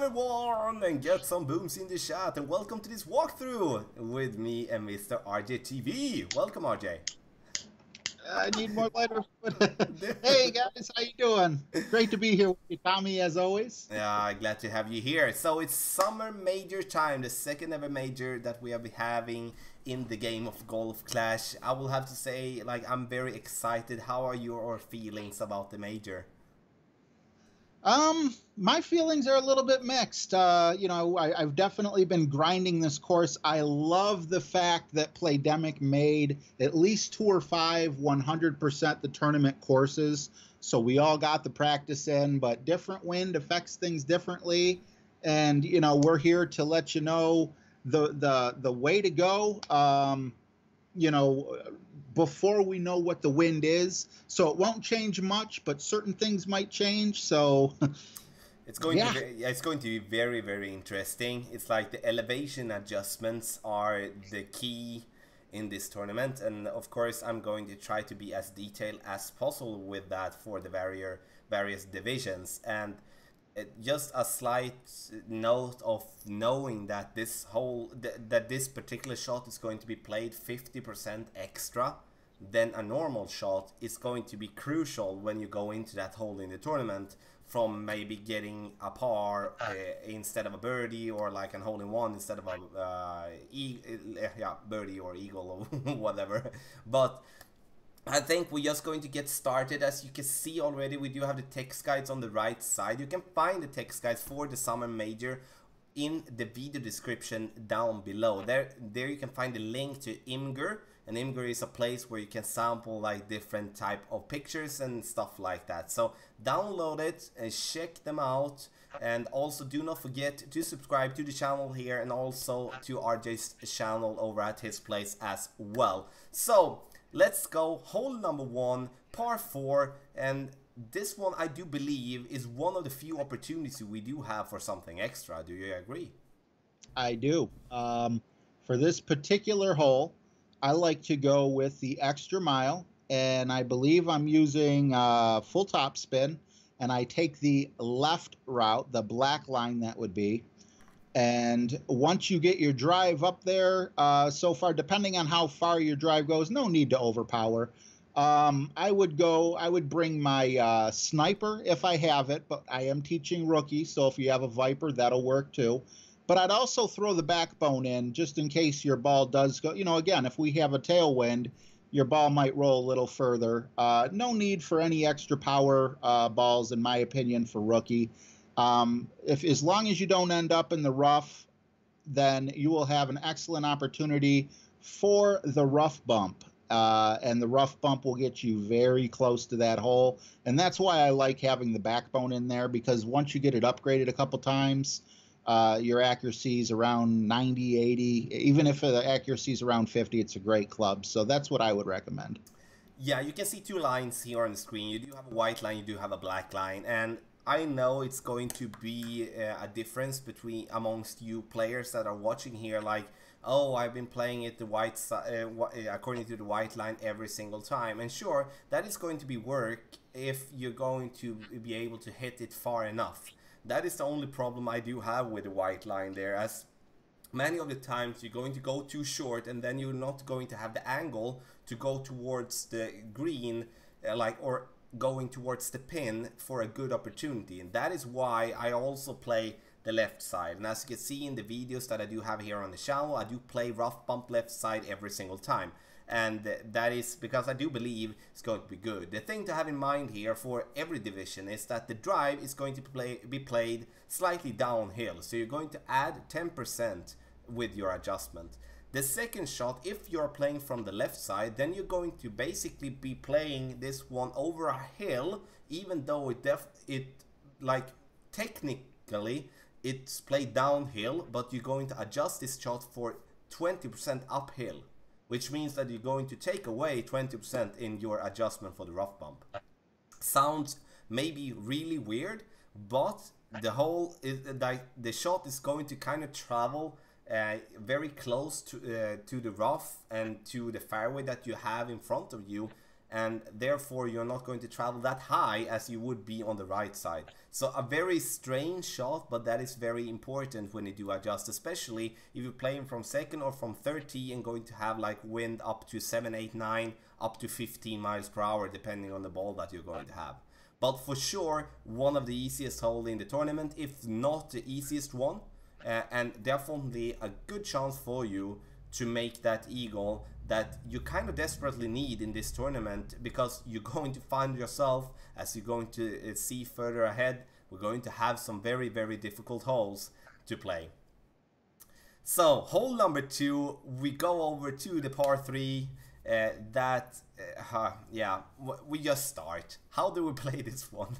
everyone, and get some booms in the chat, and welcome to this walkthrough with me and Mr. RJ TV. Welcome, RJ. I need more lighter. Hey guys, how you doing? Great to be here with you, Tommy, as always. Yeah, glad to have you here. So it's summer major time, the second ever major that we have been having in the game of Golf Clash. I will have to say, like, I'm very excited. How are your feelings about the major? My feelings are a little bit mixed. I've definitely been grinding this course. I love the fact that Playdemic made at least 2 or 5 100% the tournament courses. So we all got the practice in, but different wind affects things differently. And, you know, we're here to let you know the way to go. Before we know what the wind is. So it won't change much, but certain things might change. So it's going to be very, very interesting. It's like the elevation adjustments are the key in this tournament, and of course I'm going to try to be as detailed as possible with that for the various divisions. And just a slight note of knowing that this particular shot is going to be played 50% extra than a normal shot is going to be crucial when you go into that hole in the tournament, from maybe getting a par instead of a birdie, or like an hole-in-one instead of a birdie or eagle or whatever. But I think we're just going to get started. As you can see already, we do have the text guides on the right side. You can find the text guides for the summer major in the video description down below. There you can find the link to Imgur, and Imgur is a place where you can sample like different type of pictures and stuff like that. So download it and check them out, and also do not forget to subscribe to the channel here and also to RJ's channel over at his place as well. So let's go. Hole number 1, par 4, and this one I do believe is one of the few opportunities we do have for something extra. Do you agree? I do. For this particular hole, I like to go with the extra mile, and I believe I'm using full top spin, and I take the left route, the black line that would be. And once you get your drive up there, so far, depending on how far your drive goes, no need to overpower. I would bring my sniper if I have it, but I am teaching rookie, so if you have a Viper, that'll work too. But I'd also throw the backbone in just in case your ball does go, you know, again, if we have a tailwind, your ball might roll a little further. No need for any extra power balls, in my opinion, for rookie. As long as you don't end up in the rough, then you will have an excellent opportunity for the rough bump. And the rough bump will get you very close to that hole. And that's why I like having the backbone in there, because once you get it upgraded a couple times, your accuracy is around 90, 80. Even if the accuracy is around 50, it's a great club. So that's what I would recommend. Yeah, you can see 2 lines here on the screen. You do have a white line, you do have a black line, and I know it's going to be a difference amongst you players that are watching here, like, oh, I've been playing it the white side, according to the white line every single time. And sure, that is going to be work if you're going to be able to hit it far enough. That is the only problem I do have with the white line there, as many of the times you're going to go too short, and then you're not going to have the angle to go towards the green, or going towards the pin for a good opportunity. And that is why I also play the left side. And as you can see in the videos that I do have here on the channel, I do play rough bump left side every single time. And that is because I do believe it's going to be good. The thing to have in mind here for every division is that the drive is going to be played slightly downhill. So you're going to add 10% with your adjustment. The second shot, if you're playing from the left side, then you're going to basically be playing this one over a hill, even though technically it's played downhill, but you're going to adjust this shot for 20% uphill, which means that you're going to take away 20% in your adjustment for the rough bump. Sounds maybe really weird, but the shot is going to kind of travel very close to the rough and to the fairway that you have in front of you, and therefore you're not going to travel that high as you would be on the right side. So a very strange shot, but that is very important when you do adjust, especially if you're playing from second or from 30 and going to have like wind up to 7, 8, 9, up to 15 miles per hour, depending on the ball that you're going to have. But for sure, one of the easiest holes in the tournament, if not the easiest one, and definitely a good chance for you to make that eagle that you kind of desperately need in this tournament, because you're going to find yourself, as you're going to see further ahead, we're going to have some very, very difficult holes to play. So, hole number 2, we go over to the par 3. Yeah, we just start. How do we play this one?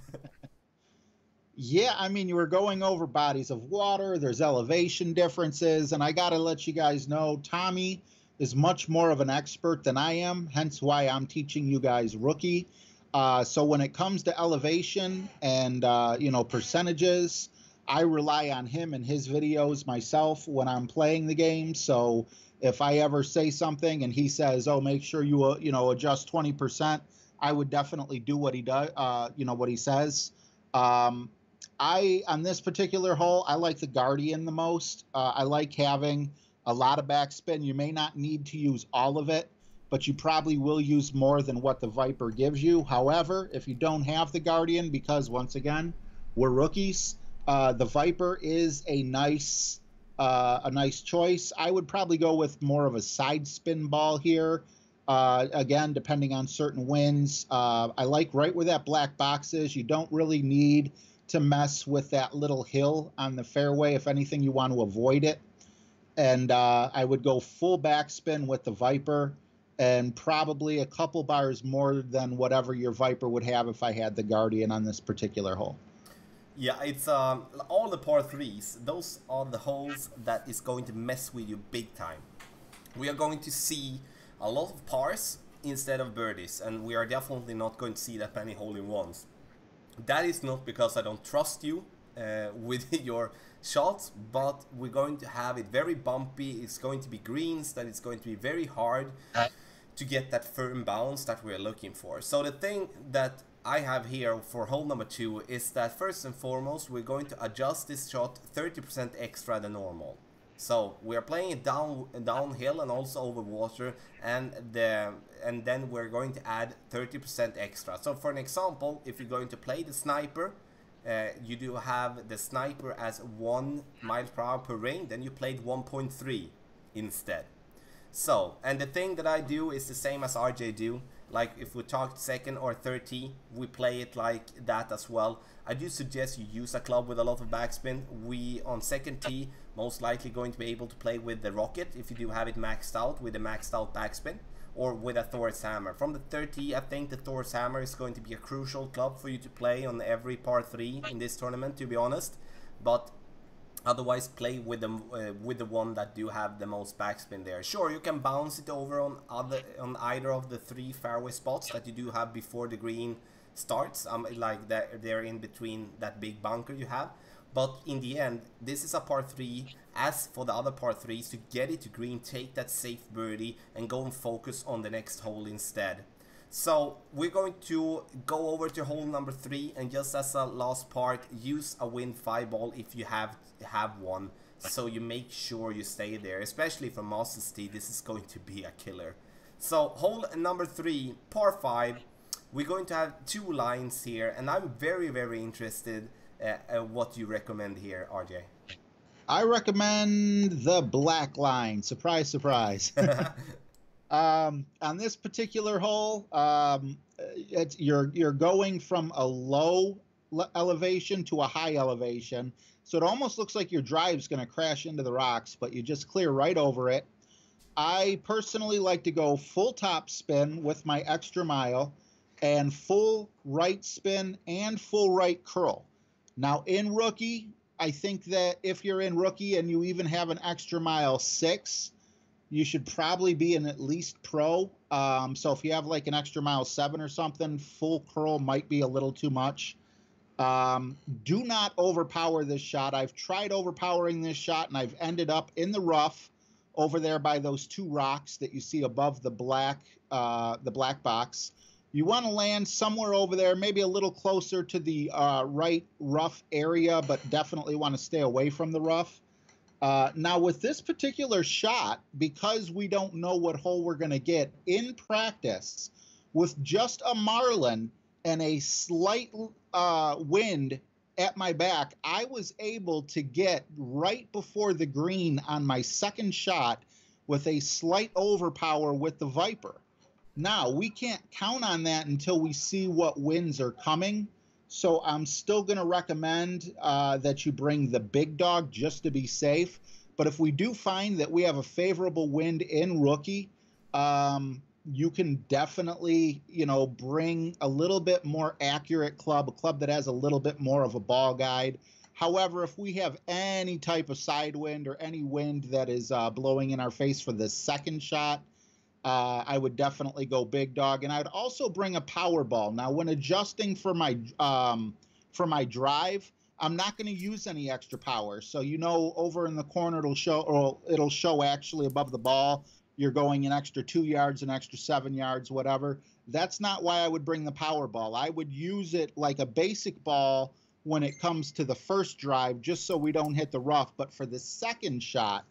Yeah, I mean, you were going over bodies of water, there's elevation differences, and I got to let you guys know, Tommy is much more of an expert than I am, hence why I'm teaching you guys rookie. So when it comes to elevation and, you know, percentages, I rely on him and his videos myself when I'm playing the game. So if I ever say something and he says, oh, make sure you, you know, adjust 20%, I would definitely do what he does, you know, what he says. On this particular hole, I like the Guardian the most. I like having a lot of backspin. You may not need to use all of it, but you probably will use more than what the Viper gives you. However, if you don't have the Guardian, because once again, we're rookies, the Viper is a nice choice. I would probably go with more of a side spin ball here. Again, depending on certain winds. I like right where that black box is. You don't really need to mess with that little hill on the fairway. If anything, you want to avoid it. And I would go full backspin with the Viper, and probably a couple bars more than whatever your Viper would have if I had the Guardian on this particular hole. Yeah, it's all the par 3s. Those are the holes that is going to mess with you big time. We are going to see a lot of pars instead of birdies, and we are definitely not going to see that many hole-in-ones. That is not because I don't trust you with your shots, but we're going to have it very bumpy. It's going to be greens that it's going to be very hard to get that firm bounce that we're looking for. So the thing that I have here for hole number 2 is that first and foremost we're going to adjust this shot 30% extra than normal. So we are playing it downhill and also over water, and then we're going to add 30% extra. So for an example, if you're going to play the sniper, you do have the sniper as 1 mile per hour per ring, then you played 1.3 instead. So, and the thing that I do is the same as RJ do. Like if we talk second or 30, we play it like that as well. I do suggest you use a club with a lot of backspin. We on second tee most likely going to be able to play with the Rocket if you do have it maxed out with a maxed out backspin, or with a Thor's Hammer. From the 30, I think the Thor's Hammer is going to be a crucial club for you to play on every par 3 in this tournament, to be honest. But otherwise, play with the one that do have the most backspin there. Sure, you can bounce it over on either of the 3 fairway spots that you do have before the green starts, like they're in between that big bunker you have. But in the end, this is a par 3. As for the other par 3s, to get it to green, take that safe birdie and go and focus on the next hole instead. So we're going to go over to hole number 3, and just as a last part, use a wind 5 ball if you have one, so you make sure you stay there, especially for Masters Tee. This is going to be a killer. So hole number 3, par 5, we're going to have 2 lines here, and I'm very, very interested what you recommend here, RJ. I recommend the black line. Surprise, surprise. On this particular hole, you're going from a low elevation to a high elevation, so it almost looks like your drive's going to crash into the rocks, but you just clear right over it. I personally like to go full top spin with my extra mile, and full right spin and full right curl. Now in rookie, I think that if you're in rookie and you even have an extra mile 6, you should probably be in at least pro. So if you have like an extra mile 7 or something, full curl might be a little too much. Do not overpower this shot. I've tried overpowering this shot, and I've ended up in the rough over there by those 2 rocks that you see above the black box. You want to land somewhere over there, maybe a little closer to the right rough area, but definitely want to stay away from the rough. Now, with this particular shot, because we don't know what hole we're going to get in practice, with just a marlin and a slight wind at my back, I was able to get right before the green on my second shot with a slight overpower with the Viper. Now, we can't count on that until we see what winds are coming. So I'm still going to recommend that you bring the big dog just to be safe. But if we do find that we have a favorable wind in rookie, you can definitely, bring a little bit more accurate club, a club that has a little bit more of a ball guide. However, if we have any type of side wind or any wind that is blowing in our face for the second shot, I would definitely go big dog, and I'd also bring a power ball. Now, when adjusting for my drive, I'm not going to use any extra power. So over in the corner it'll show actually above the ball. You're going an extra 2 yards, an extra 7 yards, whatever. That's not why I would bring the power ball. I would use it like a basic ball when it comes to the first drive, just so we don't hit the rough. But for the second shot,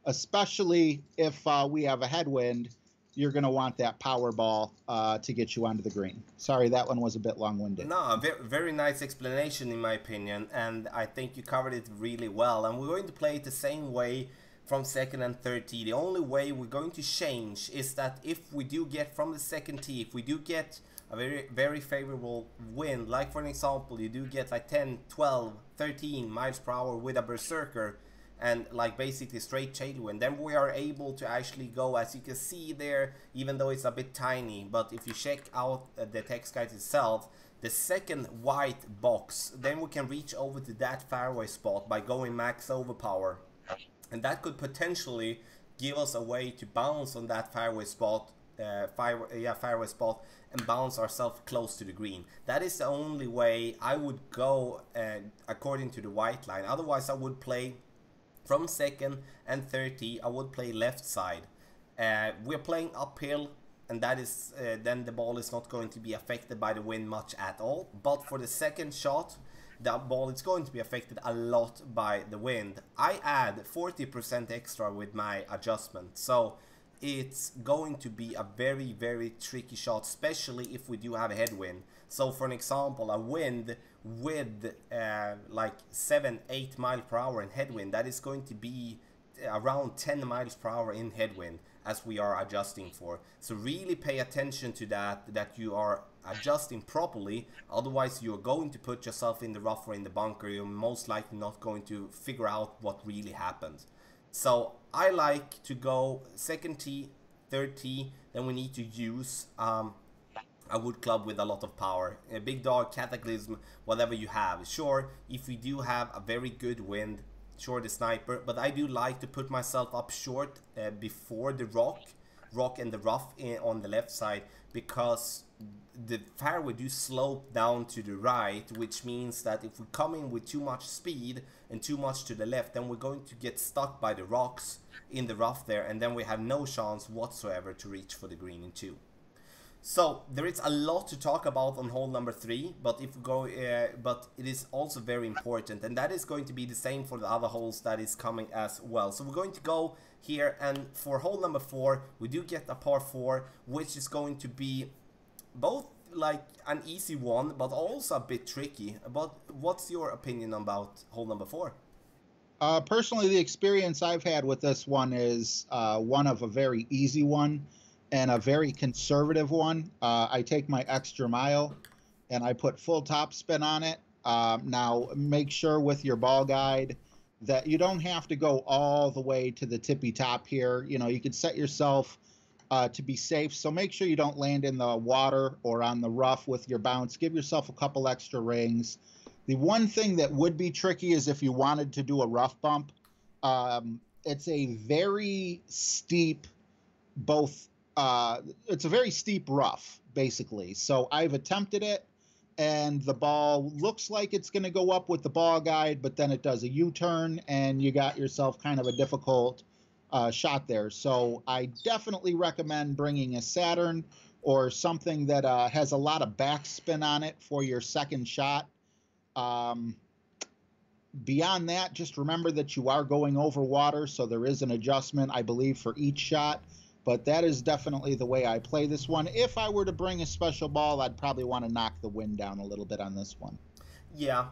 especially if we have a headwind, you're going to want that power ball to get you onto the green. Sorry, that one was a bit long-winded. No, very nice explanation in my opinion, and I think you covered it really well. And we're going to play it the same way from second and third tee. The only way we're going to change is that if we do get from the second tee, if we do get a very favorable wind, like for an example, you do get like 10, 12, 13 miles per hour with a berserker, and like basically straight tailwind, then we are able to actually go, as you can see there, even though it's a bit tiny, but if you check out the text guide itself, the second white box, then we can reach over to that fairway spot by going max overpower, and that could potentially give us a way to bounce on that fairway spot, fairway spot, and bounce ourselves close to the green. That is the only way I would go according to the white line. Otherwise I would play from second and third tee, I would play left side. We're playing uphill, and that is then the ball is not going to be affected by the wind much at all. But for the second shot, the ball is going to be affected a lot by the wind. I add 40% extra with my adjustment, so it's going to be a very tricky shot, especially if we do have a headwind. So for an example, a wind with like 7-8 miles per hour in headwind, that is going to be around 10 miles per hour in headwind as we are adjusting for. So really pay attention to that you are adjusting properly, otherwise you're going to put yourself in the rough or in the bunker. You're most likely not going to figure out what really happened. So I like to go second tee, third tee, then we need to use a wood club with a lot of power, a big dog, cataclysm, whatever you have. Sure, if we do have a very good wind, sure, the sniper, but I do like to put myself up short before the rock and the rough on the left side, because the fairway do slope down to the right, which means that if we come in with too much speed and too much to the left, then we're going to get stuck by the rocks in the rough there, and then we have no chance whatsoever to reach for the green in two. So there is a lot to talk about on hole number 3, but if we go, but it is also very important, and that is going to be the same for the other holes that is coming as well. So we're going to go here, and for hole number 4, we do get a par 4, which is going to be both like an easy one, but also a bit tricky. But what's your opinion about hole number 4? Personally, the experience I've had with this one is one of a very easy one and a very conservative one. I take my extra mile and I put full top spin on it. Now, make sure with your ball guide that you don't have to go all the way to the tippy top here. You know, you can set yourself to be safe. So make sure you don't land in the water or on the rough with your bounce. Give yourself a couple extra rings. The one thing that would be tricky is if you wanted to do a rough bump. It's a very steep, it's a very steep rough, basically. So I've attempted it, and the ball looks like it's going to go up with the ball guide, but then it does a U-turn, and you got yourself kind of a difficult shot there. So I definitely recommend bringing a Saturn or something that has a lot of backspin on it for your second shot. Um, Beyond that, just remember that you are going over water, so there is an adjustment, I believe, for each shot. But that is definitely the way I play this one. If I were to bring a special ball, I'd probably want to knock the wind down a little bit on this one. Yeah,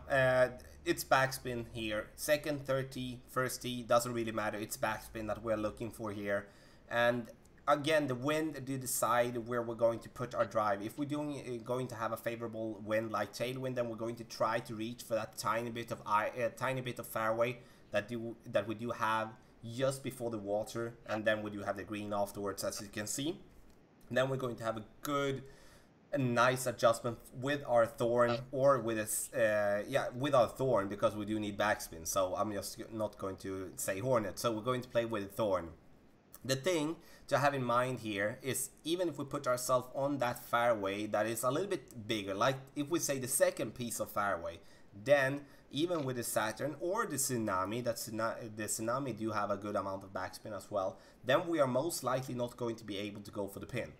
it's backspin here. Second, third tee, first tee, doesn't really matter. It's backspin that we're looking for here. And again, the wind do decide where we're going to put our drive. If we're going to have a favorable wind like tailwind, then we're going to try to reach for that tiny bit of fairway that we do have just before the water, and then we do have the green afterwards, as you can see. And then we're going to have a nice adjustment with our thorn, or with with our thorn, because we do need backspin. So I'm just not going to say hornet. So we're going to play with a thorn. The thing to have in mind here is, even if we put ourselves on that fairway that is a little bit bigger, like if we say the second piece of fairway, then even with the Saturn or the Tsunami, the Tsunami do have a good amount of backspin as well, then we are most likely not going to be able to go for the pin.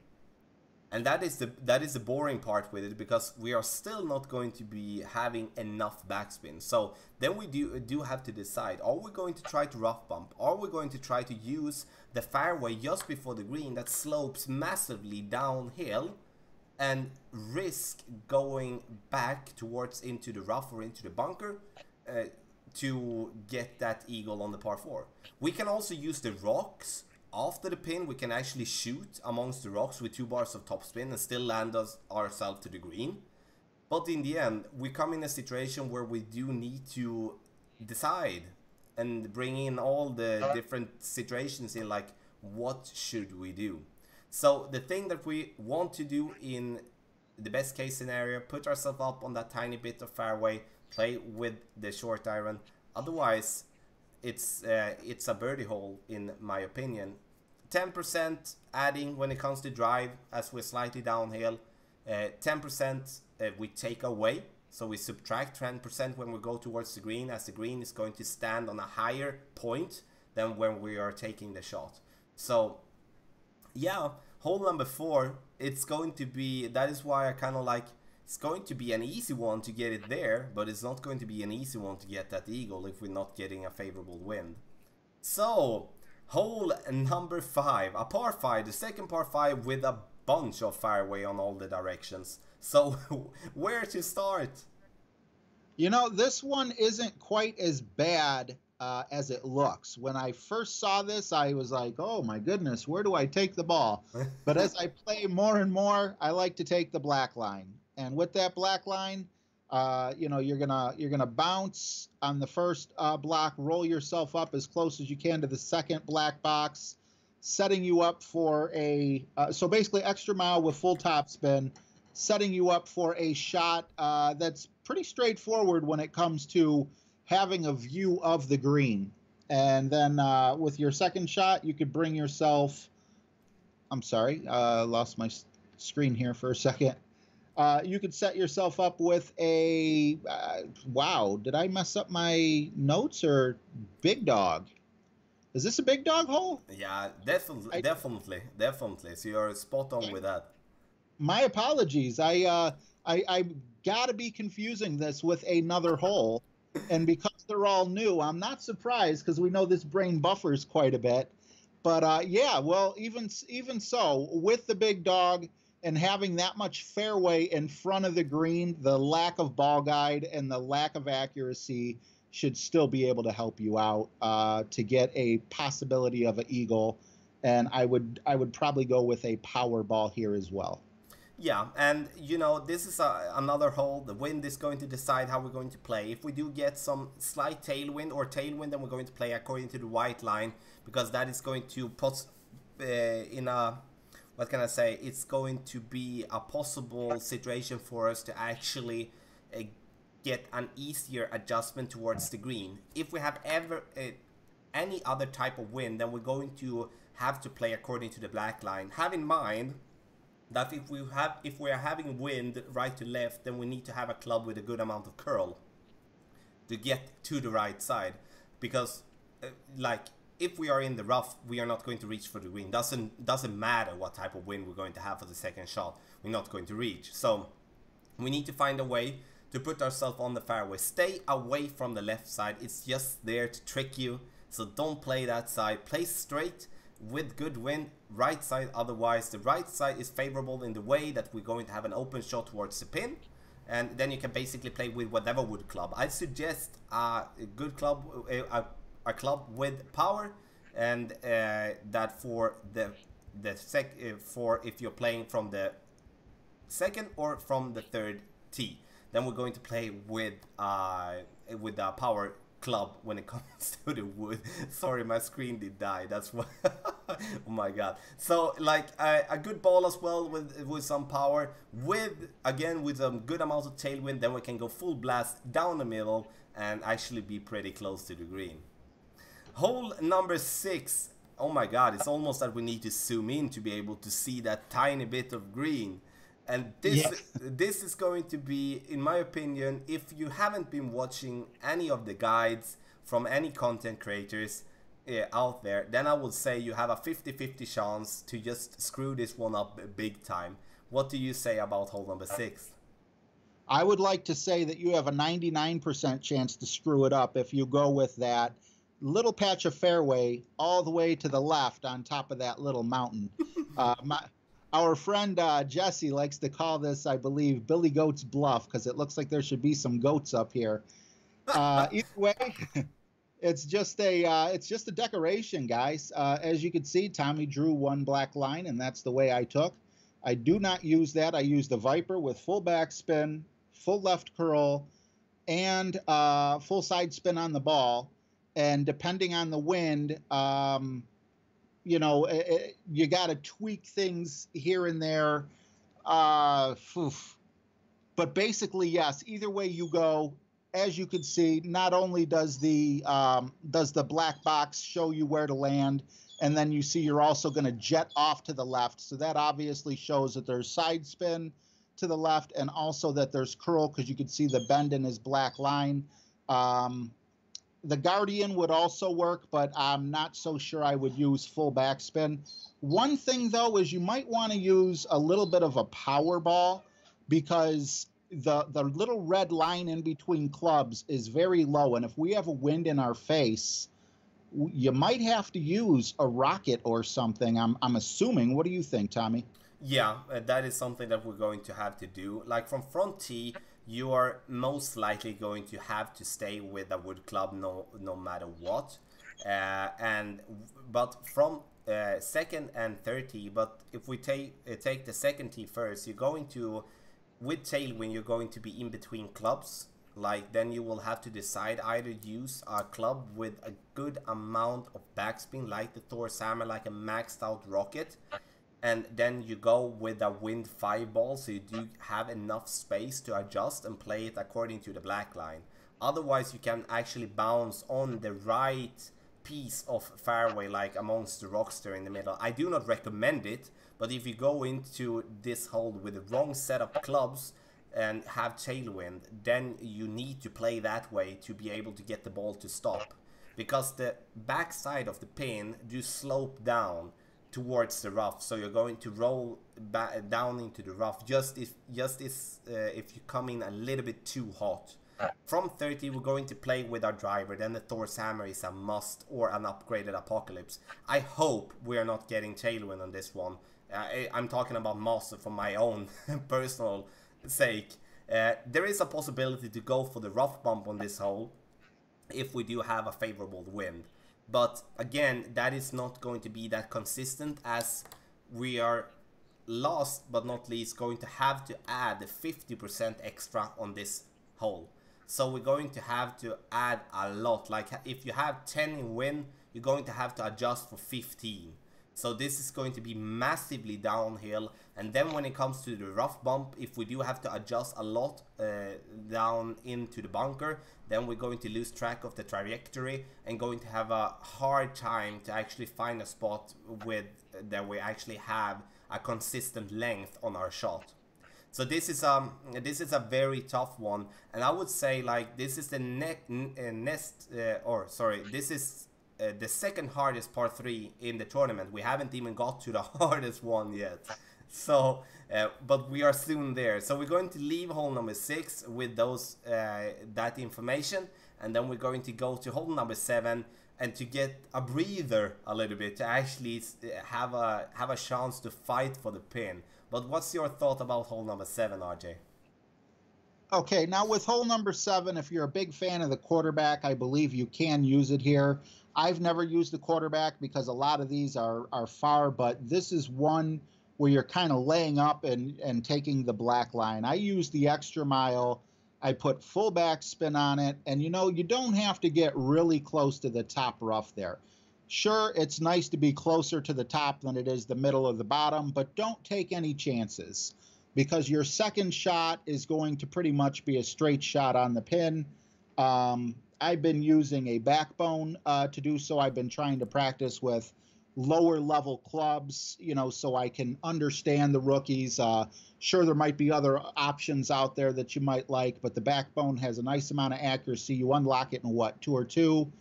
And that is the boring part with it, because we are still not going to be having enough backspin. So then we do have to decide, are we going to try to rough bump? Are we going to try to use the fairway just before the green that slopes massively downhill and risk going back towards into the rough or into the bunker to get that eagle on the par 4? We can also use the rocks. After the pin, we can actually shoot amongst the rocks with 2 bars of topspin and still land ourselves to the green. But in the end, we come in a situation where we do need to decide and bring in all the different situations in, like, what should we do? So the thing that we want to do in the best case scenario, put ourselves up on that tiny bit of fairway, play with the short iron. Otherwise, it's a birdie hole, in my opinion. 10% adding when it comes to drive as we're slightly downhill. 10% we take away, so we subtract 10% when we go towards the green, as the green is going to stand on a higher point than when we are taking the shot. So yeah, hole number 4, it's going to be, that is why I kind of like, it's going to be an easy one to get it there, but it's not going to be an easy one to get that eagle if we're not getting a favorable wind. So, hole number 5, a par 5, the second par 5 with a bunch of fairway on all the directions. So, where to start? You know, this one isn't quite as bad as it looks. When I first saw this, I was like, oh my goodness, where do I take the ball? But as I play more and more, I like to take the black line. And with that black line, you know, you're gonna bounce on the first block, roll yourself up as close as you can to the second black box, setting you up for a so basically extra mile with full topspin, setting you up for a shot that's pretty straightforward when it comes to having a view of the green. And then with your second shot, you could bring yourself. I'm sorry, lost my screen here for a second. You could set yourself up with a, wow, did I mess up my notes, or big dog? Is this a big dog hole? Yeah, definitely. So you're spot on with that. My apologies. I gotta be confusing this with another hole. And because they're all new, I'm not surprised, because we know this brain buffers quite a bit. But yeah, well, even so, with the big dog, and having that much fairway in front of the green, the lack of ball guide and the lack of accuracy should still be able to help you out to get a possibility of an eagle. And I would probably go with a power ball here as well. Yeah, and you know, this is another hole. The wind is going to decide how we're going to play. If we do get some slight tailwind, then we're going to play according to the white line, because that is going to put in a, what can I say, it's going to be a possible situation for us to actually get an easier adjustment towards the green. If we have any other type of wind, then we're going to have to play according to the black line. Have in mind that if we are having wind right to left, then we need to have a club with a good amount of curl to get to the right side, because like if we are in the rough, we are not going to reach for the green. Doesn't matter what type of wind we're going to have for the second shot. We're not going to reach. So we need to find a way to put ourselves on the fairway. Stay away from the left side. It's just there to trick you. So don't play that side. Play straight with good wind, right side. Otherwise, the right side is favorable in the way that we're going to have an open shot towards the pin. And then you can basically play with whatever wood club. I suggest a good club, a club with power, and that for for if you're playing from the second or from the third tee. Then we're going to play with a power club when it comes to the wood. Sorry, my screen did die. That's why. Oh my god. So like a good ball as well with some power, with some good amount of tailwind. Then we can go full blast down the middle and actually be pretty close to the green. Hole number 6. Oh my god, it's almost that we need to zoom in to be able to see that tiny bit of green. And this is going to be, in my opinion, if you haven't been watching any of the guides from any content creators out there, then I would say you have a 50-50 chance to just screw this one up big time. What do you say about hole number 6? I would like to say that you have a 99% chance to screw it up if you go with that little patch of fairway all the way to the left on top of that little mountain. Our friend Jesse likes to call this, I believe, Billy Goat's Bluff, because it looks like there should be some goats up here. Either way, it's just a decoration, guys. As you can see, Tommy drew one black line, and that's the way I took. I do not use that. I use the Viper with full backspin, full left curl, and full side spin on the ball. And depending on the wind, you know, you got to tweak things here and there. But basically, yes, either way you go, as you can see, not only does the black box show you where to land, and then you see you're also going to jet off to the left. So that obviously shows that there's side spin to the left, and also that there's curl, because you can see the bend in his black line. The Guardian would also work, but I'm not so sure I would use full backspin. One thing, though, is you might want to use a little bit of a power ball, because the little red line in between clubs is very low. And if we have a wind in our face, you might have to use a rocket or something, I'm assuming. What do you think, Tommy? Yeah, that is something that we're going to have to do. Like from front tee, you are most likely going to have to stay with a wood club no matter what. But from second and third tee, but if we take the second tee first, you're going to, with tailwind, you're going to be in between clubs. Like then you will have to decide, either use a club with a good amount of backspin, like the Thor's Hammer, like a maxed out rocket, and then you go with a wind 5 ball, so you do have enough space to adjust and play it according to the black line. Otherwise, you can actually bounce on the right piece of fairway, like amongst the rocks there in the middle. I do not recommend it, but if you go into this hole with the wrong set of clubs and have tailwind, then you need to play that way to be able to get the ball to stop, because the back side of the pin do slope down towards the rough, so you're going to roll back down into the rough just if you come in a little bit too hot. From 30, we're going to play with our driver. Then the Thor's Hammer is a must, or an upgraded Apocalypse. I hope we are not getting tailwind on this one. I'm talking about master for my own personal sake. There is a possibility to go for the rough bump on this hole if we do have a favorable wind. But again, that is not going to be that consistent, as we are last but not least going to have to add 50% extra on this hole. So we're going to have to add a lot. Like if you have 10 in wind, you're going to have to adjust for 15. So this is going to be massively downhill. And then when it comes to the rough bump, if we do have to adjust a lot down into the bunker, then we're going to lose track of the trajectory and going to have a hard time to actually find a spot with that we actually have a consistent length on our shot. So this is a very tough one, and I would say like this is the this is the second hardest par 3 in the tournament. We haven't even got to the hardest one yet. So, but we are soon there. So we're going to leave hole number 6 with those that information, and then we're going to go to hole number 7 and to get a breather a little bit, to actually have a chance to fight for the pin. But what's your thought about hole number 7, RJ? Okay, now with hole number 7, if you're a big fan of the quarterback, I believe you can use it here. I've never used the quarterback because a lot of these are far, but this is one where you're kind of laying up and taking the black line. I use the extra mile. I put full backspin on it, and you know, you don't have to get really close to the top rough there. Sure, it's nice to be closer to the top than it is the middle or the bottom, but don't take any chances, because your second shot is going to pretty much be a straight shot on the pin. I've been using a backbone to do so. I've been trying to practice with lower level clubs, you know, so I can understand the rookies. Sure, there might be other options out there that you might like, but the backbone has a nice amount of accuracy. You unlock it in what, 2 or 2?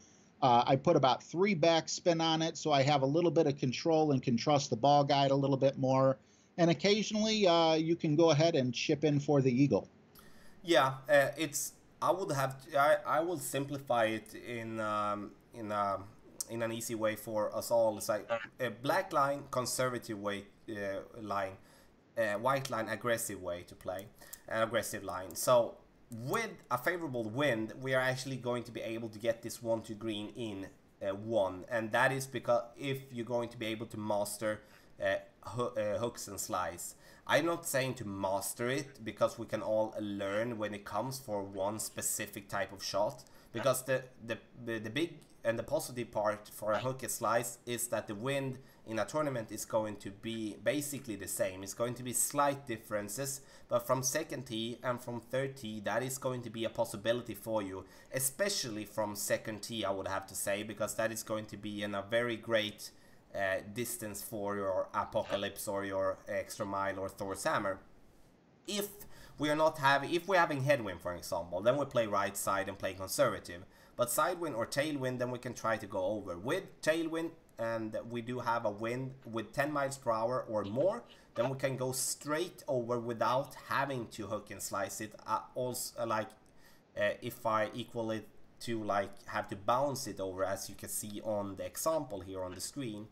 I put about 3 backspin on it, so I have a little bit of control and can trust the ball guide a little bit more. And occasionally, you can go ahead and chip in for the eagle. Yeah, it's. I would have. I will simplify it in an easy way for us all. It's like a black line, conservative way line, white line, aggressive way to play, an aggressive line. So with a favorable wind, we are actually going to be able to get this 1-2 green in 1, and that is because if you're going to be able to master hooks and slice. I'm not saying to master it, because we can all learn when it comes for one specific type of shot, because the big and the positive part for a hook and slice is that the wind in a tournament is going to be basically the same. It's going to be slight differences, but from second tee and from third tee, that is going to be a possibility for you, especially from second tee, I would have to say, because that is going to be in a very great distance for your Apocalypse or your Extra Mile or Thor's Hammer. If we're having headwind, for example, then we play right side and play conservative. But sidewind or tailwind, then we can try to go over. With tailwind, and we do have a wind with 10 miles per hour or more, then we can go straight over without having to hook and slice it. Also, like if I equal it to like have to bounce it over, as you can see on the example here on the screen.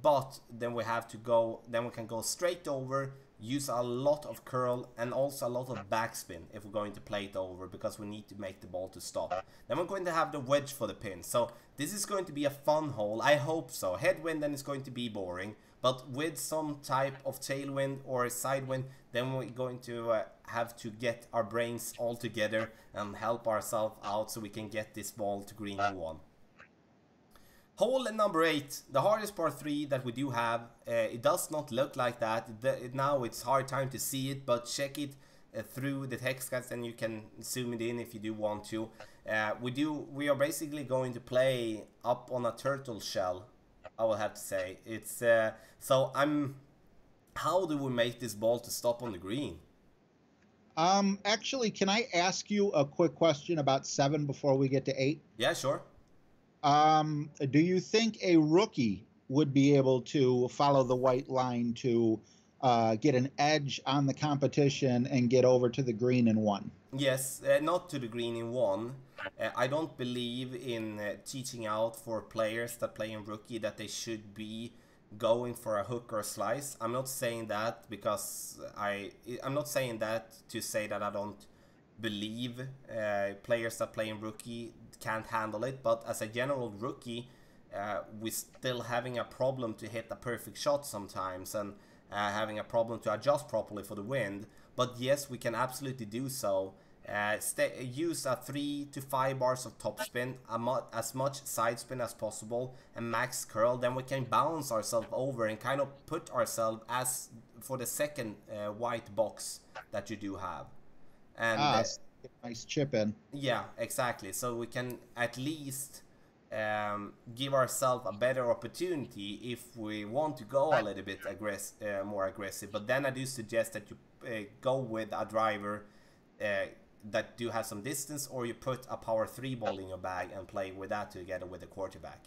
But then we have to go, then we can go straight over, use a lot of curl and also a lot of backspin if we're going to play it over, because we need to make the ball to stop. Then we're going to have the wedge for the pin. So this is going to be a fun hole, I hope so. Headwind, then it's going to be boring, but with some type of tailwind or sidewind, then we're going to have to get our brains all together and help ourselves out so we can get this ball to green in 1. Hole number 8, the hardest par 3 that we do have. It does not look like that. Now it's hard time to see it, but check it through the text guides, and you can zoom it in if you do want to. We are basically going to play up on a turtle shell, I will have to say. It's so how do we make this ball to stop on the green? Actually, can I ask you a quick question about 7 before we get to 8? Yeah, sure. Do you think a rookie would be able to follow the white line to get an edge on the competition and get over to the green in 1? Yes, not to the green in 1. I don't believe in teaching out for players that play in rookie that they should be going for a hook or slice. I'm not saying that because I'm not saying that to say that I don't believe players that play in rookie can't handle it, but as a general rookie, we're still having a problem to hit a perfect shot sometimes, and having a problem to adjust properly for the wind. But yes, we can absolutely do so. Use a 3 to 5 bars of topspin, as much side spin as possible, and max curl. Then we can bounce ourselves over and kind of put ourselves as for the second white box that you do have. And nice chip in. Yeah, exactly. So we can at least give ourselves a better opportunity if we want to go a little bit more aggressive. But then I do suggest that you go with a driver that do have some distance, or you put a power 3 ball in your bag and play with that together with the quarterback.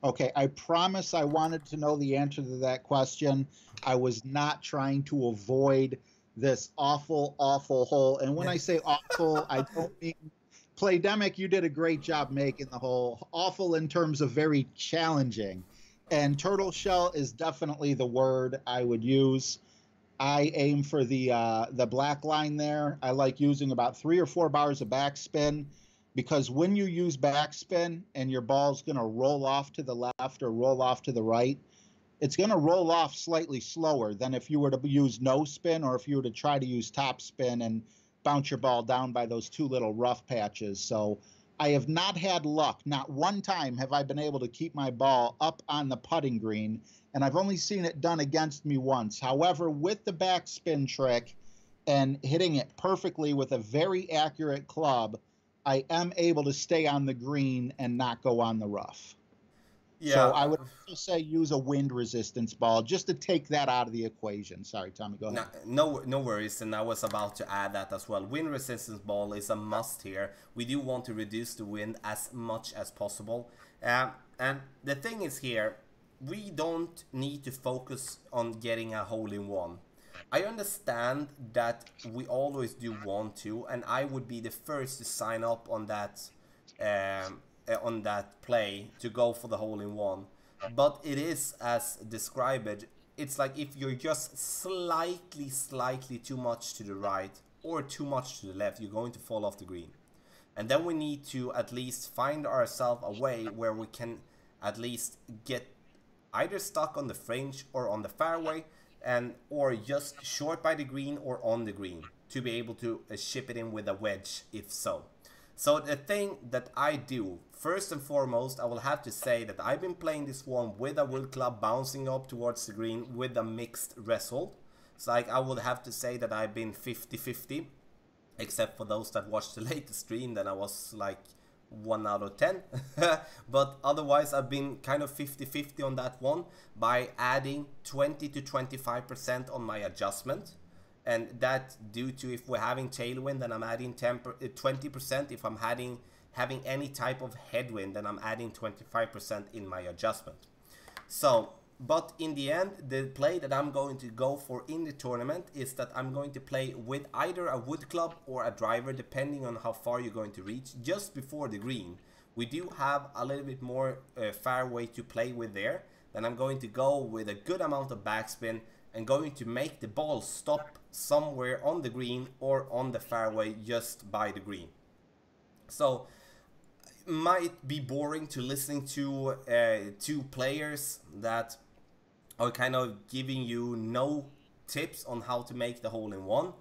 Okay, I promise I wanted to know the answer to that question. I was not trying to avoid this awful, awful hole. And when I say awful, I don't mean Playdemic, you did a great job making the hole. Awful in terms of very challenging. And turtle shell is definitely the word I would use. I aim for the black line there. I like using about 3 or 4 bars of backspin, because when you use backspin and your ball's going to roll off to the left or roll off to the right, it's going to roll off slightly slower than if you were to use no spin, or if you were to try to use top spin and bounce your ball down by those 2 little rough patches. So I have not had luck. Not one time have I been able to keep my ball up on the putting green, and I've only seen it done against me once. However, with the backspin trick and hitting it perfectly with a very accurate club, I am able to stay on the green and not go on the rough. So I Yeah. would also say use a wind resistance ball just to take that out of the equation. Sorry, Tommy, go ahead. No worries, and I was about to add that as well. Wind resistance ball is a must here. We do want to reduce the wind as much as possible. And the thing is here, we don't need to focus on getting a hole-in-one. I understand that we always do want to, and I would be the first to sign up on that play to go for the hole-in-one. But it is, as described, it's like if you're just slightly too much to the right or too much to the left, you're going to fall off the green. And then we need to at least find ourselves a way where we can at least get either stuck on the fringe or on the fairway, and or just short by the green or on the green to be able to ship it in with a wedge if so. So the thing that I do, first and foremost, I will have to say that I've been playing this one with a wood club bouncing up towards the green with a mixed result. So like I would have to say that I've been 50-50, except for those that watched the latest stream, then I was like 1 out of 10. But otherwise I've been kind of 50-50 on that one by adding 20 to 25% on my adjustment. And that due to if we're having tailwind, then I'm adding 20%. If I'm having any type of headwind, then I'm adding 25% in my adjustment. So, but in the end, the play that I'm going to go for in the tournament is that I'm going to play with either a wood club or a driver, depending on how far you're going to reach, just before the green. We do have a little bit more fairway to play with there. Then I'm going to go with a good amount of backspin and going to make the ball stop somewhere on the green or on the fairway just by the green. So it might be boring to listening to two players that are kind of giving you no tips on how to make the hole-in-one,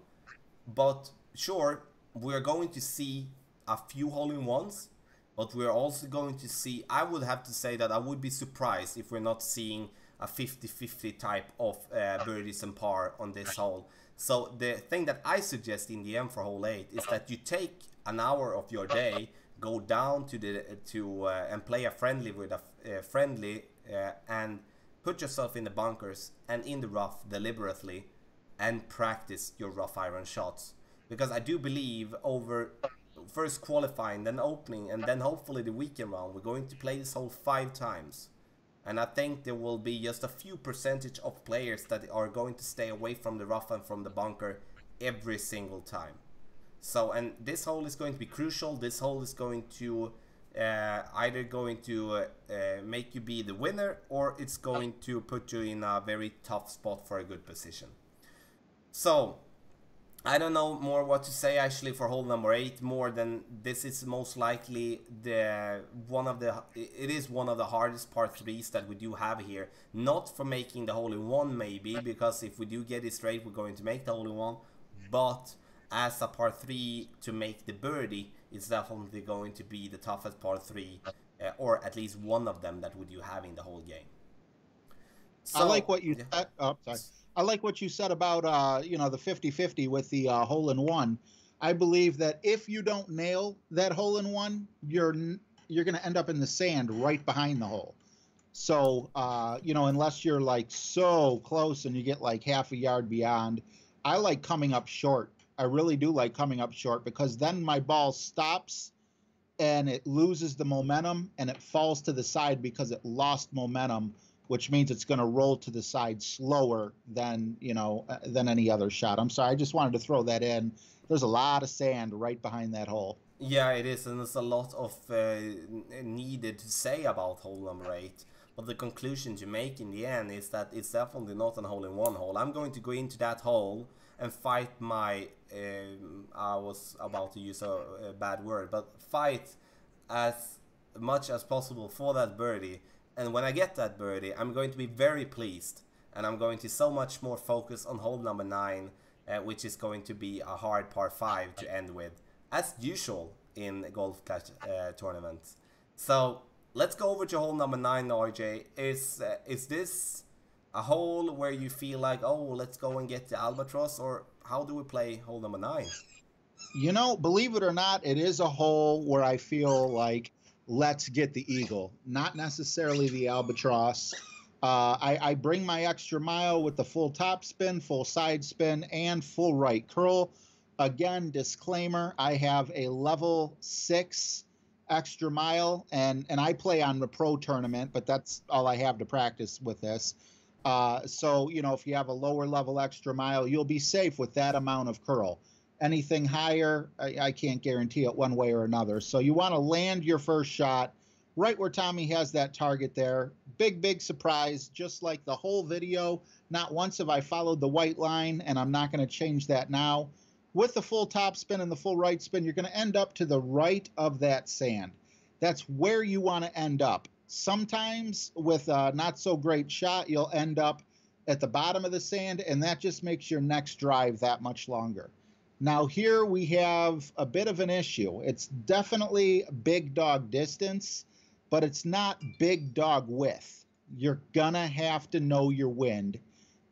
but sure, we're going to see a few hole-in-ones, but we're also going to see, I would have to say that I would be surprised if we're not seeing a 50-50 type of birdies and par on this hole. So the thing that I suggest in the end for hole 8 is that you take an hour of your day, go down to and play a friendly with a friendly and put yourself in the bunkers and in the rough deliberately and practice your rough iron shots. Because I do believe over first qualifying, then opening, and then hopefully the weekend round, we're going to play this hole 5 times. And I think there will be just a few percentage of players that are going to stay away from the rough and from the bunker every single time. So, and this hole is going to be crucial. This hole is going to either going to make you be the winner, or it's going to put you in a very tough spot for a good position. So, I don't know more what to say actually for hole number 8, more than this is most likely it is one of the hardest par 3s that we do have here. Not for making the hole-in-one maybe, because if we do get it straight we're going to make the hole-in-one, but as a par 3 to make the birdie, it's definitely going to be the toughest par 3, or at least one of them that we do have in the whole game. So, I like what you said. Oh, sorry. I like what you said about you know, the 50-50 with the hole-in-one. I believe that if you don't nail that hole-in-one, you're going to end up in the sand right behind the hole. So you know, unless you're like so close and you get like half a yard beyond, I like coming up short. I really do like coming up short, because then my ball stops and it loses the momentum and it falls to the side because it lost momentum, which means it's going to roll to the side slower than, than any other shot. I'm sorry, I just wanted to throw that in. There's a lot of sand right behind that hole. Yeah, it is, and there's a lot of needed to say about hole number 8. But the conclusion to make in the end is that it's definitely not a hole-in-one hole. I'm going to go into that hole and fight my, I was about to use a bad word, but fight as much as possible for that birdie. And when I get that birdie, I'm going to be very pleased. And I'm going to so much more focus on hole number 9, which is going to be a hard par 5 to end with, as usual in Golf Clash tournaments. So let's go over to hole number 9, RJ. Is this a hole where you feel like, oh, let's go and get the albatross, or how do we play hole number 9? Believe it or not, it is a hole where I feel like let's get the eagle, not necessarily the albatross. I bring my extra mile with the full top spin, full side spin, and full right curl. Again, disclaimer, I have a level 6 extra mile, and I play on the pro tournament, but that's all I have to practice with this. So, if you have a lower level extra mile, you'll be safe with that amount of curl. Anything higher, I can't guarantee it one way or another. So you want to land your first shot right where Tommy has that target there. Big, big surprise, just like the whole video. Not once have I followed the white line, and I'm not going to change that now. With the full top spin and the full right spin, you're going to end up to the right of that sand. That's where you want to end up. Sometimes with a not so great shot, you'll end up at the bottom of the sand, and that just makes your next drive that much longer. Now here we have a bit of an issue. It's definitely big dog distance, but it's not big dog width. You're gonna have to know your wind,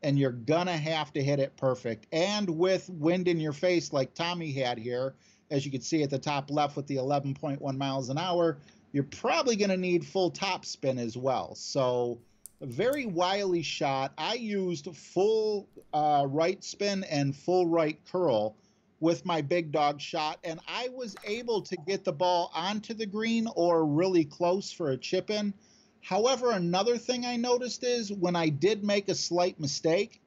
and you're gonna have to hit it perfect. And with wind in your face like Tommy had here, as you can see at the top left with the 11.1 miles an hour, you're probably gonna need full top spin as well. So a very wily shot. I used full right spin and full right curl with my big dog shot, and I was able to get the ball onto the green or really close for a chip in. However, another thing I noticed is when I did make a slight mistake,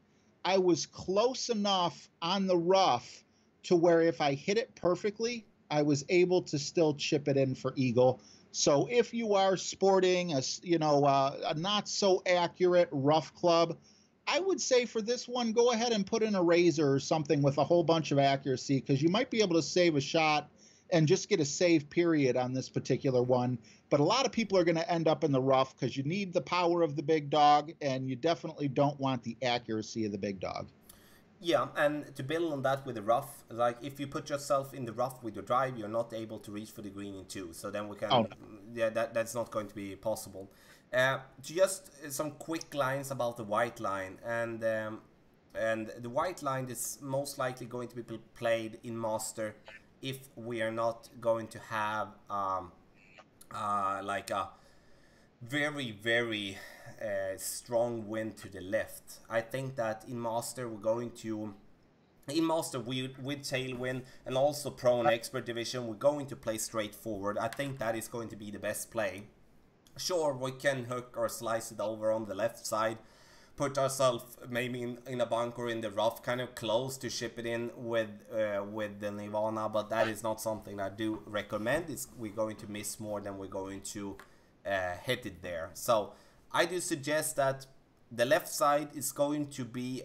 I was close enough on the rough to where if I hit it perfectly, I was able to still chip it in for eagle. So if you are sporting a not so accurate rough club, I would say for this one, go ahead and put in a razor or something with a whole bunch of accuracy, because you might be able to save a shot and just get a save period on this particular one. But a lot of people are going to end up in the rough because you need the power of the big dog, and you definitely don't want the accuracy of the big dog. Yeah, and to build on that with the rough, like if you put yourself in the rough with your drive, you're not able to reach for the green in 2. So then we can, yeah, that's not going to be possible. Just some quick lines about the white line, and the white line is most likely going to be played in Master if we are not going to have like a very, very strong wind to the left. I think that in Master we're going to, with tailwind and also Pro and Expert division, we're going to play straight forward. I think that is going to be the best play. Sure, we can hook or slice it over on the left side, put ourselves maybe in a bunker in the rough, kind of close to ship it in with the Nirvana, but that is not something I do recommend. We're going to miss more than we're going to hit it there. So I do suggest that the left side is going to be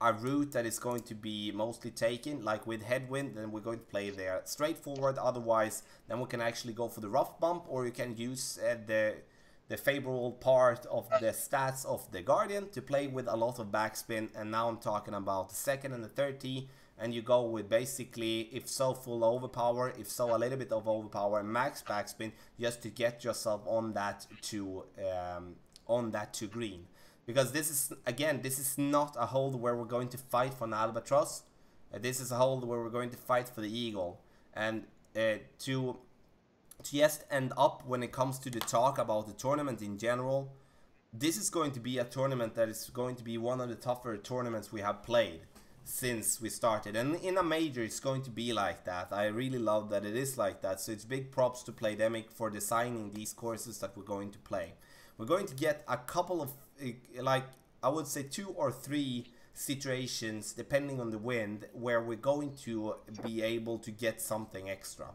a route that is going to be mostly taken, like with headwind, then we're going to play there straightforward. Otherwise, then we can actually go for the rough bump, or you can use the favorable part of the stats of the Guardian to play with a lot of backspin. And now I'm talking about the second and the third tee, and you go with basically, if so, full overpower, if so, a little bit of overpower, max backspin, just to get yourself on that to green. Because this is, again, this is not a hole where we're going to fight for an albatross. This is a hole where we're going to fight for the eagle. And to just end up, when it comes to the talk about the tournament in general, this is going to be a tournament that is going to be one of the tougher tournaments we have played. since we started, and in a major it's going to be like that. I really love that it is like that, so it's big props to Playdemic for designing these courses that we're going to play. We're going to get a couple of like, I would say 2 or 3 situations depending on the wind where we're going to be able to get something extra.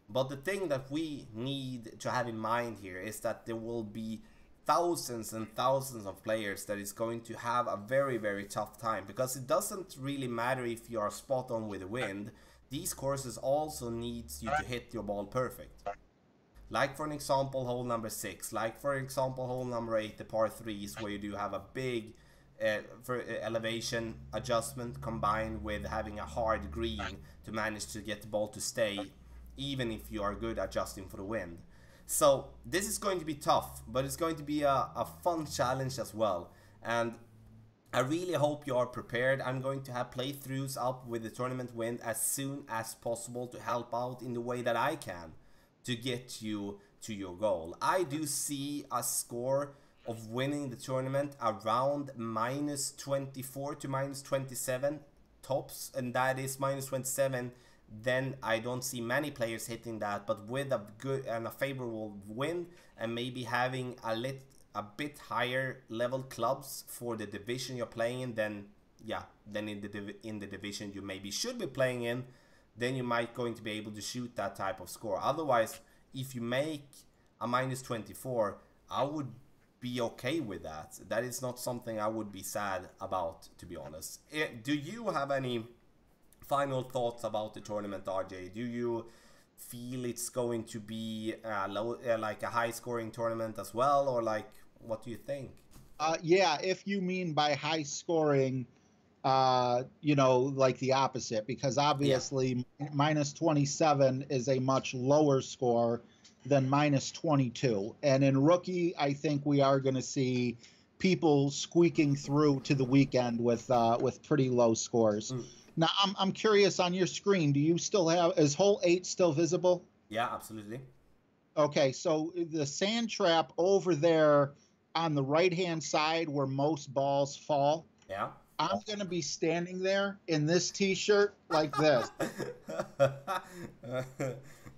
But the thing that we need to have in mind here is that there will be thousands and thousands of players that is going to have a very, very tough time, because it doesn't really matter if you are spot on with the wind. These courses also needs you to hit your ball perfect. Like for an example, hole number 6, like for example, hole number 8, the par 3s, where you do have a big elevation adjustment combined with having a hard green to manage to get the ball to stay, even if you are good adjusting for the wind. So this is going to be tough, but it's going to be a fun challenge as well. And I really hope you are prepared. I'm going to have playthroughs up with the tournament wind as soon as possible to help out in the way that I can to get you to your goal. I do see a score of winning the tournament around -24 to -27 tops, and that is -27. Then I don't see many players hitting that, but with a good and a favorable wind, and maybe having a bit higher level clubs for the division you're playing in, then in the division you maybe should be playing in, then you might going to be able to shoot that type of score. Otherwise, if you make a -24, I would be okay with that. That is not something I would be sad about, to be honest. Do you have any final thoughts about the tournament, RJ? Do you feel it's going to be like a high scoring tournament as well, or like, what do you think? Yeah, if you mean by high scoring, you know, like the opposite, because obviously -27 is a much lower score than -22. And in rookie, I think we are going to see people squeaking through to the weekend with pretty low scores. Now, I'm curious, on your screen, do you still have, is hole 8 still visible? Yeah, absolutely. Okay, so the sand trap over there on the right-hand side where most balls fall. Yeah. I'm going to be standing there in this t-shirt like this.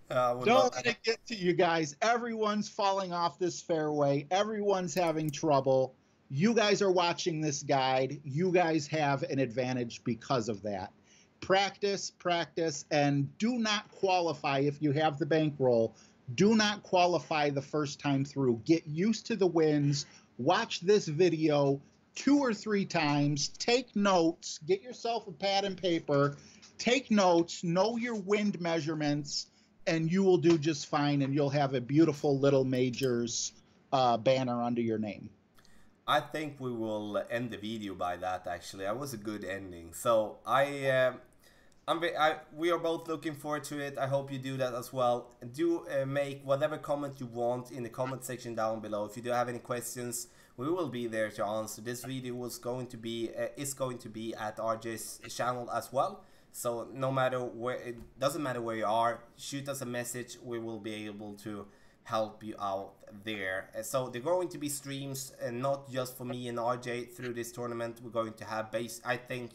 Don't let it get to you guys. Everyone's falling off this fairway. Everyone's having trouble. You guys are watching this guide. You guys have an advantage because of that. Practice, practice, and do not qualify if you have the bankroll. Do not qualify the first time through. Get used to the winds. Watch this video 2 or 3 times. Take notes. Get yourself a pad and paper. Take notes. Know your wind measurements, and you will do just fine, and you'll have a beautiful little majors banner under your name. I think we will end the video by that. Actually, that was a good ending. So we are both looking forward to it. I hope you do that as well. Do make whatever comment you want in the comment section down below. If you do have any questions, we will be there to answer. This video is going to be at RJ's channel as well. So no matter where, it doesn't matter where you are, shoot us a message. We will be able to help you out there. So there are going to be streams, and not just for me and RJ through this tournament. We're going to have I think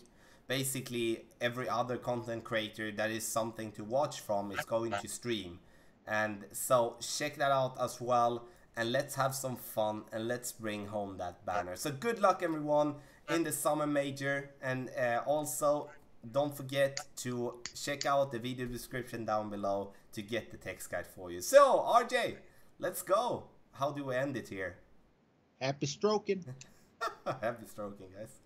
basically every other content creator that is something to watch from is going to stream, and so check that out as well, and let's have some fun and let's bring home that banner. So good luck everyone in the summer major, and also don't forget to check out the video description down below to get the text guide for you. So RJ, let's go. How do we end it here? Happy stroking. Happy stroking, guys.